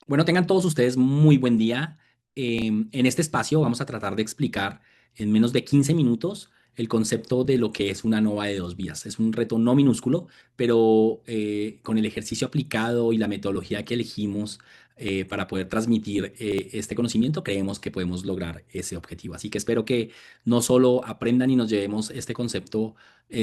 Bueno, tengan todos ustedes muy buen día. En este espacio vamos a tratar de explicar en menos de 15 minutos el concepto de lo que es una ANOVA de dos vías. Es un reto no minúsculo, pero con el ejercicio aplicado y la metodología que elegimos para poder transmitir este conocimiento, creemos que podemos lograr ese objetivo. Así que espero que no solo aprendan y nos llevemos este concepto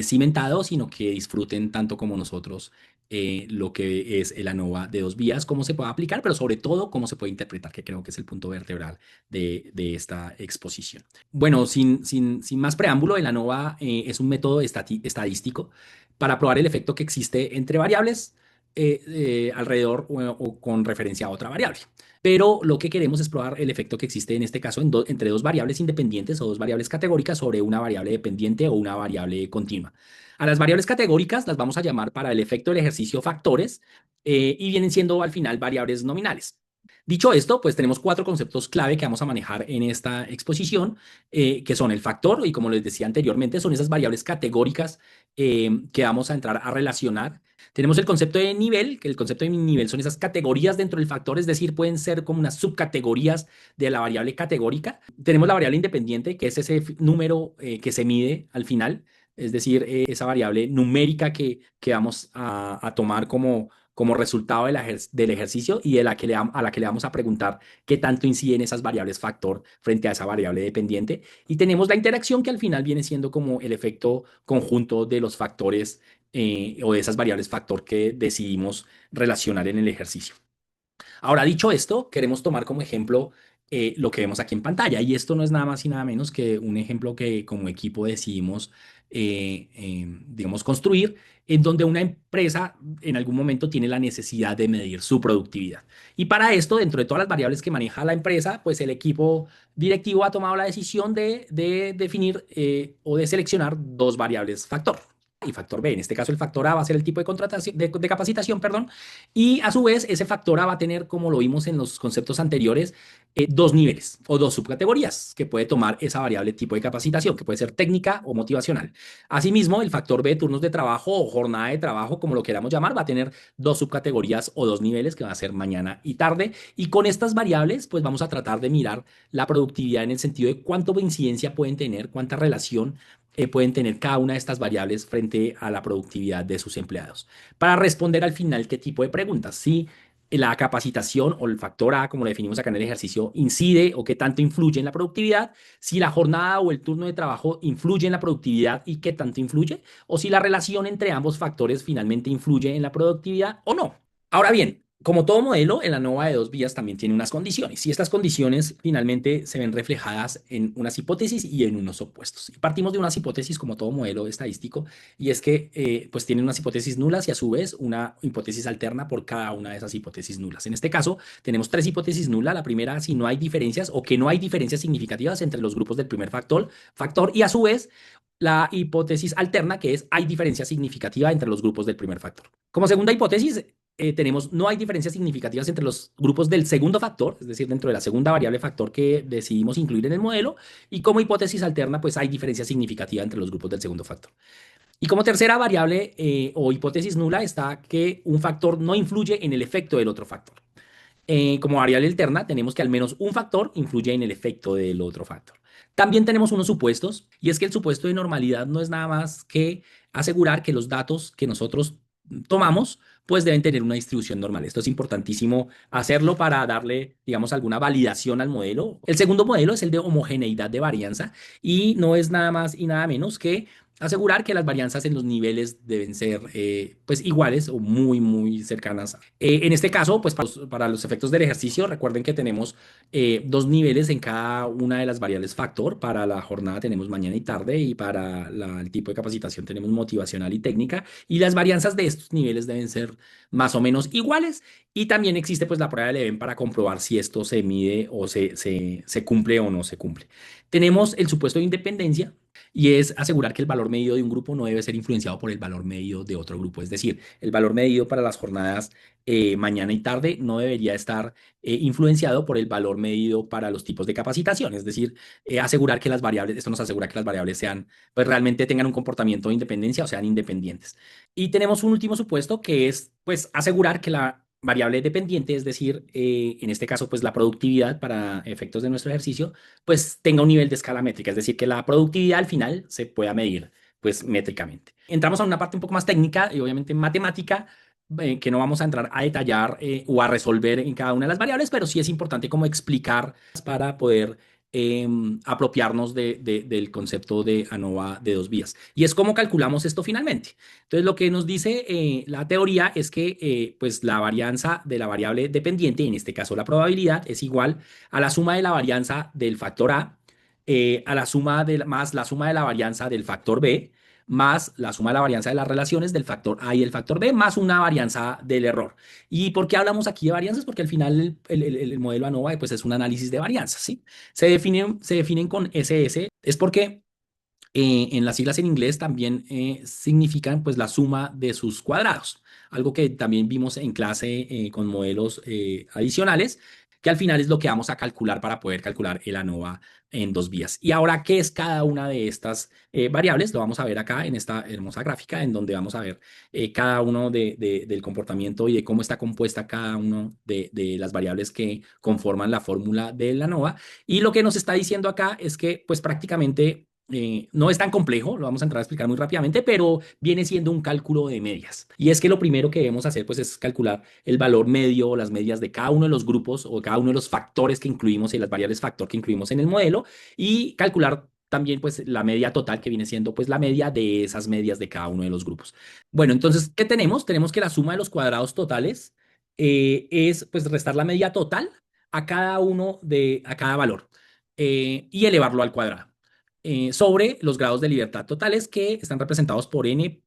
cimentado, sino que disfruten tanto como nosotros lo que es el ANOVA de dos vías, cómo se puede aplicar, pero sobre todo cómo se puede interpretar, que creo que es el punto vertebral de esta exposición. Bueno, sin más preámbulo, el ANOVA es un método estadístico para probar el efecto que existe entre variables alrededor o con referencia a otra variable. Pero lo que queremos es probar el efecto que existe en este caso entre dos variables independientes o dos variables categóricas sobre una variable dependiente o una variable continua. A las variables categóricas las vamos a llamar para el efecto del ejercicio factores y vienen siendo al final variables nominales. Dicho esto, pues tenemos cuatro conceptos clave que vamos a manejar en esta exposición, que son el factor y como les decía anteriormente, son esas variables categóricas que vamos a entrar a relacionar. Tenemos el concepto de nivel, que el concepto de nivel son esas categorías dentro del factor, es decir, pueden ser como unas subcategorías de la variable categórica. Tenemos la variable independiente, que es ese número que se mide al final, es decir, esa variable numérica que vamos a tomar como resultado del ejercicio y a la que le vamos a preguntar qué tanto inciden esas variables factor frente a esa variable dependiente. Y tenemos la interacción que al final viene siendo como el efecto conjunto de los factores o de esas variables factor que decidimos relacionar en el ejercicio. Ahora, dicho esto, queremos tomar como ejemplo lo que vemos aquí en pantalla. Y esto no es nada más y nada menos que un ejemplo que como equipo decidimos, digamos, construir, en donde una empresa en algún momento tiene la necesidad de medir su productividad. Y para esto, dentro de todas las variables que maneja la empresa, pues el equipo directivo ha tomado la decisión de definir o de seleccionar dos variables factor y factor B. En este caso, el factor A va a ser el tipo de contratación, de capacitación, perdón, y a su vez, ese factor A va a tener, como lo vimos en los conceptos anteriores, dos niveles o dos subcategorías que puede tomar esa variable tipo de capacitación, que puede ser técnica o motivacional. Asimismo, el factor B, turnos de trabajo o jornada de trabajo, como lo queramos llamar, va a tener dos subcategorías o dos niveles que va a ser mañana y tarde. Y con estas variables, pues vamos a tratar de mirar la productividad en el sentido de cuánto incidencia pueden tener, cuánta relación pueden tener cada una de estas variables frente a la productividad de sus empleados. Para responder al final qué tipo de preguntas, si la capacitación o el factor A, como lo definimos acá en el ejercicio, incide o qué tanto influye en la productividad, si la jornada o el turno de trabajo influye en la productividad y qué tanto influye, o si la relación entre ambos factores finalmente influye en la productividad o no. Ahora bien, como todo modelo, el ANOVA de dos vías también tiene unas condiciones y estas condiciones finalmente se ven reflejadas en unas hipótesis y en unos opuestos. Y partimos de unas hipótesis como todo modelo estadístico y es que pues tienen unas hipótesis nulas y a su vez una hipótesis alterna por cada una de esas hipótesis nulas. En este caso tenemos tres hipótesis nulas. La primera, si no hay diferencias o que no hay diferencias significativas entre los grupos del primer factor y a su vez la hipótesis alterna, que es hay diferencia significativa entre los grupos del primer factor. Como segunda hipótesis, tenemos no hay diferencias significativas entre los grupos del segundo factor, es decir, dentro de la segunda variable factor que decidimos incluir en el modelo, y como hipótesis alterna, pues hay diferencia significativa entre los grupos del segundo factor. Y como tercera variable o hipótesis nula está que un factor no influye en el efecto del otro factor. Como variable alterna, tenemos que al menos un factor influye en el efecto del otro factor. También tenemos unos supuestos, y es que el supuesto de normalidad no es nada más que asegurar que los datos que nosotros tomamos, pues deben tener una distribución normal. Esto es importantísimo hacerlo para darle, digamos, alguna validación al modelo. El segundo modelo es el de homogeneidad de varianza, y no es nada más y nada menos que asegurar que las varianzas en los niveles deben ser pues iguales o muy cercanas. En este caso, pues para los efectos del ejercicio, recuerden que tenemos dos niveles en cada una de las variables factor. Para la jornada tenemos mañana y tarde y para el tipo de capacitación tenemos motivacional y técnica. Y las varianzas de estos niveles deben ser más o menos iguales. Y también existe pues la prueba de Leven para comprobar si esto se mide o se cumple o no se cumple. Tenemos el supuesto de independencia y es asegurar que el valor medido de un grupo no debe ser influenciado por el valor medido de otro grupo. Es decir, el valor medido para las jornadas mañana y tarde no debería estar influenciado por el valor medido para los tipos de capacitación. Es decir, asegurar que las variables, esto nos asegura que las variables sean, pues realmente tengan un comportamiento de independencia o sean independientes. Y tenemos un último supuesto que es, pues, asegurar que la variable dependiente, es decir, en este caso, pues la productividad para efectos de nuestro ejercicio, pues tenga un nivel de escala métrica, es decir, que la productividad al final se pueda medir, pues métricamente. Entramos a una parte un poco más técnica y obviamente matemática, que no vamos a entrar a detallar o a resolver en cada una de las variables, pero sí es importante como explicar para poder apropiarnos del concepto de ANOVA de dos vías. Y es cómo calculamos esto finalmente. Entonces, lo que nos dice la teoría es que pues la varianza de la variable dependiente, en este caso la probabilidad, es igual a la suma de la varianza del factor a la suma más la suma de la varianza del factor B, más la suma de la varianza de las relaciones del factor A y el factor B, más una varianza del error. ¿Y por qué hablamos aquí de varianzas? Porque al final el modelo ANOVA pues, es un análisis de varianzas, ¿sí? Se definen con SS, es porque en las siglas en inglés también significan pues la suma de sus cuadrados, algo que también vimos en clase con modelos adicionales, que al final es lo que vamos a calcular para poder calcular el ANOVA en dos vías. Y ahora, ¿qué es cada una de estas variables? Lo vamos a ver acá en esta hermosa gráfica, en donde vamos a ver cada uno del comportamiento y de cómo está compuesta cada uno de las variables que conforman la fórmula del ANOVA. Y lo que nos está diciendo acá es que pues prácticamente no es tan complejo, lo vamos a entrar a explicar muy rápidamente, pero viene siendo un cálculo de medias. Y es que lo primero que debemos hacer pues, es calcular el valor medio o las medias de cada uno de los grupos o cada uno de los factores que incluimos y las variables factor que incluimos en el modelo y calcular también pues la media total que viene siendo pues la media de esas medias de cada uno de los grupos. Bueno, entonces, ¿qué tenemos? Tenemos que la suma de los cuadrados totales es pues restar la media total a cada valor y elevarlo al cuadrado sobre los grados de libertad totales que están representados por n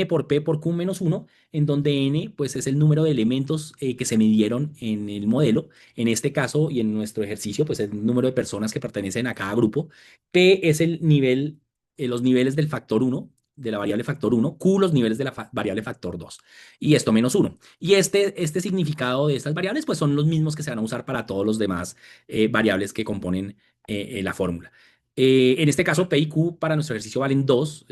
por p por q menos uno, en donde n pues, es el número de elementos que se midieron en el modelo. En este caso y en nuestro ejercicio, pues el número de personas que pertenecen a cada grupo. P es el nivel, los niveles del factor uno de la variable factor uno, Q los niveles de la variable factor 2 y esto menos uno. Y este significado de estas variables pues son los mismos que se van a usar para todos los demás variables que componen la fórmula. En este caso, P y Q para nuestro ejercicio valen 2,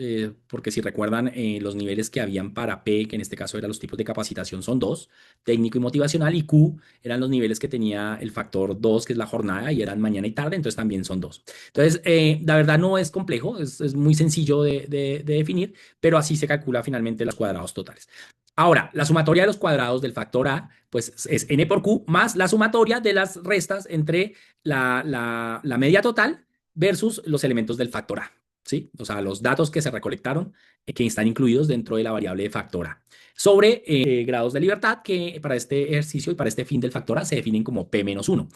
porque si recuerdan, los niveles que habían para P, que en este caso eran los tipos de capacitación, son 2, técnico y motivacional, y Q eran los niveles que tenía el factor 2, que es la jornada, y eran mañana y tarde, entonces también son 2. Entonces, la verdad no es complejo, es muy sencillo de definir, pero así se calcula finalmente los cuadrados totales. Ahora, la sumatoria de los cuadrados del factor A, pues es n por q más la sumatoria de las restas entre la media total versus los elementos del factor A, ¿sí? O sea, los datos que se recolectaron que están incluidos dentro de la variable de factor A. Sobre grados de libertad que para este ejercicio y para este fin del factor A se definen como P menos 1.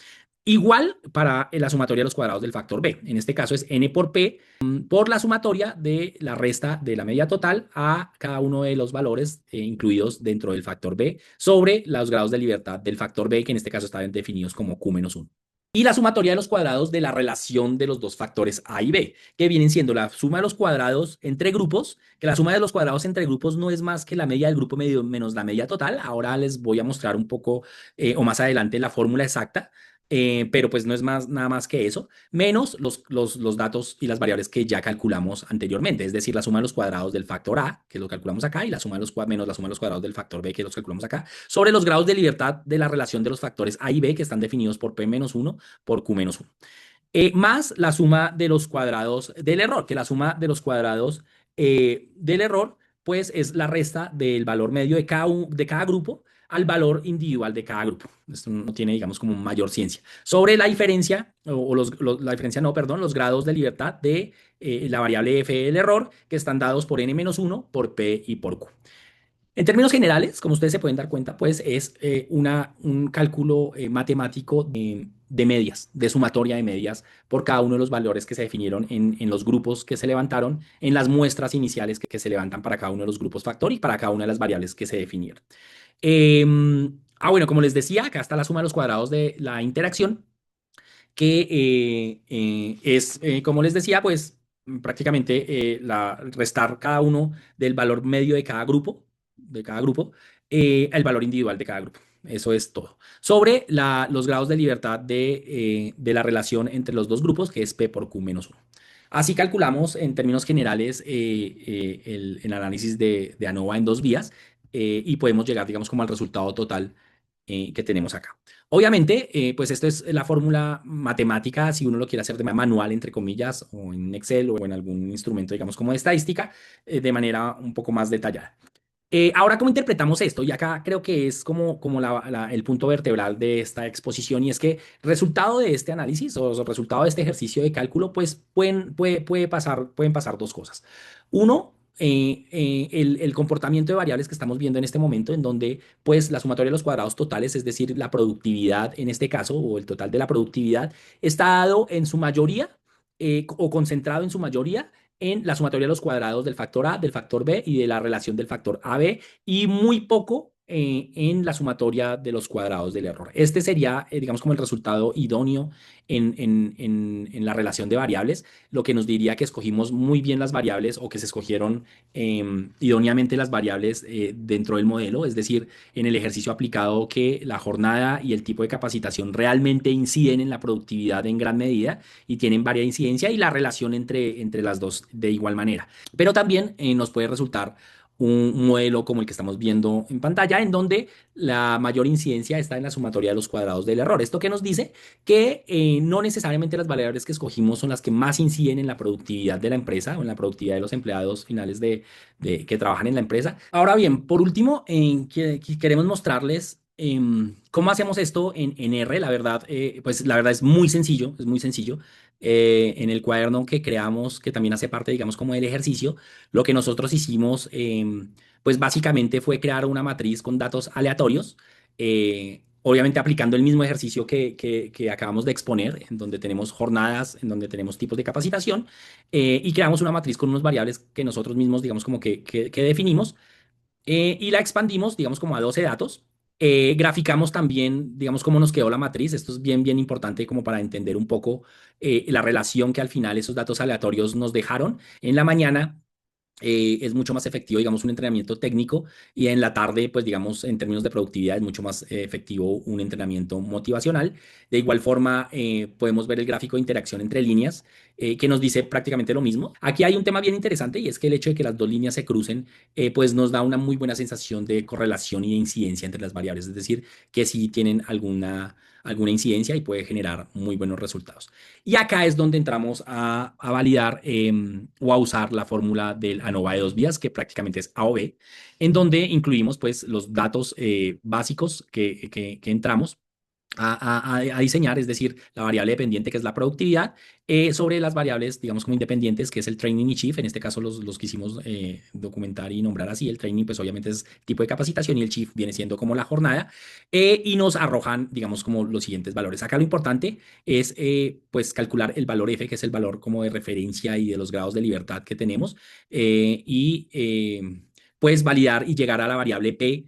Igual para la sumatoria de los cuadrados del factor B. En este caso es n por P por la sumatoria de la resta de la media total a cada uno de los valores incluidos dentro del factor B sobre los grados de libertad del factor B, que en este caso están definidos como Q menos 1 y la sumatoria de los cuadrados de la relación de los dos factores A y B, que vienen siendo la suma de los cuadrados entre grupos, que la suma de los cuadrados entre grupos no es más que la media del grupo medio menos la media total. Ahora les voy a mostrar un poco o más adelante la fórmula exacta, pero pues no es más, nada más que eso, menos los datos y las variables que ya calculamos anteriormente, es decir, la suma de los cuadrados del factor A, que lo calculamos acá, y la suma de los menos la suma de los cuadrados del factor B, que los calculamos acá, sobre los grados de libertad de la relación de los factores A y B, que están definidos por P menos 1 por Q menos 1. Más la suma de los cuadrados del error, que la suma de los cuadrados del error, pues es la resta del valor medio de cada grupo al valor individual de cada grupo. Esto no tiene, digamos, como mayor ciencia. Sobre la diferencia, la diferencia no, perdón, los grados de libertad de la variable f del error, que están dados por n menos 1, por p y por q. En términos generales, como ustedes se pueden dar cuenta, pues es un cálculo matemático de medias, de sumatoria de medias por cada uno de los valores que se definieron en los grupos que se levantaron, en las muestras iniciales que se levantan para cada uno de los grupos factor y para cada una de las variables que se definieron. Bueno, como les decía, acá está la suma de los cuadrados de la interacción, que es, como les decía, pues prácticamente restar cada uno del valor medio de cada grupo, el valor individual de cada grupo. Eso es todo. Sobre los grados de libertad de la relación entre los dos grupos, que es P por Q menos 1. Así calculamos en términos generales el análisis de ANOVA en dos vías y podemos llegar, digamos, como al resultado total que tenemos acá. Obviamente, pues esto es la fórmula matemática, si uno lo quiere hacer de manera manual, entre comillas, o en Excel o en algún instrumento, digamos, como de estadística, de manera un poco más detallada. Ahora, ¿cómo interpretamos esto? Y acá creo que es como el punto vertebral de esta exposición, y es que resultado de este análisis o resultado de este ejercicio de cálculo, pues pueden pasar dos cosas. Uno, el comportamiento de variables que estamos viendo en este momento, en donde pues la sumatoria de los cuadrados totales, es decir, la productividad en este caso, o el total de la productividad, está dado en su mayoría o concentrado en su mayoría en la sumatoria de los cuadrados del factor A, del factor B y de la relación del factor AB, y muy poco en la sumatoria de los cuadrados del error. Este sería, digamos, como el resultado idóneo en la relación de variables, lo que nos diría que escogimos muy bien las variables, o que se escogieron idóneamente las variables dentro del modelo, es decir, en el ejercicio aplicado, que la jornada y el tipo de capacitación realmente inciden en la productividad en gran medida y tienen varias incidencia, y la relación entre las dos de igual manera. Pero también nos puede resultar un modelo como el que estamos viendo en pantalla, en donde la mayor incidencia está en la sumatoria de los cuadrados del error. ¿Esto qué nos dice? Que no necesariamente las variables que escogimos son las que más inciden en la productividad de la empresa o en la productividad de los empleados finales que trabajan en la empresa. Ahora bien, por último, queremos mostrarles cómo hacemos esto en R. La verdad, pues la verdad es muy sencillo, es muy sencillo. En el cuaderno que creamos, que también hace parte, digamos, como del ejercicio, lo que nosotros hicimos, pues básicamente fue crear una matriz con datos aleatorios, obviamente aplicando el mismo ejercicio que acabamos de exponer, en donde tenemos jornadas, en donde tenemos tipos de capacitación, y creamos una matriz con unos variables que nosotros mismos, digamos, como que definimos, y la expandimos, digamos, como a 12 datos. Graficamos también, digamos, cómo nos quedó la matriz. Esto es bien, bien importante como para entender un poco la relación que al final esos datos aleatorios nos dejaron. En la mañana es mucho más efectivo, digamos, un entrenamiento técnico, y en la tarde, pues, digamos, en términos de productividad, es mucho más efectivo un entrenamiento motivacional. De igual forma, podemos ver el gráfico de interacción entre líneas, que nos dice prácticamente lo mismo. Aquí hay un tema bien interesante, y es que el hecho de que las dos líneas se crucen, pues nos da una muy buena sensación de correlación y de incidencia entre las variables, es decir, que sí tienen alguna incidencia y puede generar muy buenos resultados. Y acá es donde entramos a validar o a usar la fórmula del ANOVA de dos vías, que prácticamente es A o B, en donde incluimos pues los datos básicos que entramos a diseñar, es decir, la variable dependiente, que es la productividad, sobre las variables, digamos, como independientes, que es el training y chief. En este caso los quisimos documentar y nombrar así. El training, pues obviamente es tipo de capacitación, y el chief viene siendo como la jornada, y nos arrojan, digamos, como los siguientes valores. Acá lo importante es, pues, calcular el valor F, que es el valor como de referencia y de los grados de libertad que tenemos, pues validar y llegar a la variable P,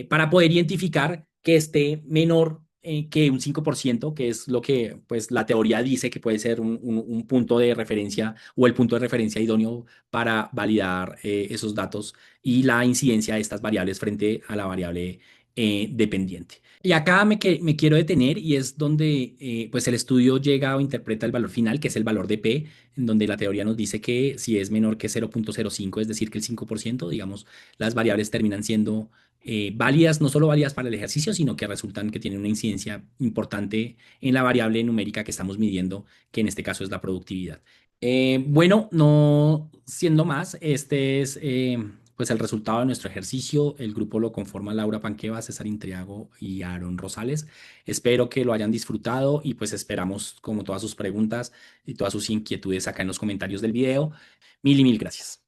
para poder identificar que esté menor que un 5%, que es lo que pues la teoría dice que puede ser un punto de referencia, o el punto de referencia idóneo para validar esos datos y la incidencia de estas variables frente a la variable dependiente. Y acá me quiero detener, y es donde pues el estudio llega o interpreta el valor final, que es el valor de P, en donde la teoría nos dice que si es menor que 0,05, es decir, que el 5%, digamos, las variables terminan siendo válidas, no solo válidas para el ejercicio, sino que resultan que tienen una incidencia importante en la variable numérica que estamos midiendo, que en este caso es la productividad. Bueno, no siendo más, este es pues el resultado de nuestro ejercicio. El grupo lo conforma Laura Panqueva, César Intriago y Aaron Rosales. Espero que lo hayan disfrutado, y pues esperamos como todas sus preguntas y todas sus inquietudes acá en los comentarios del video. Mil y mil gracias.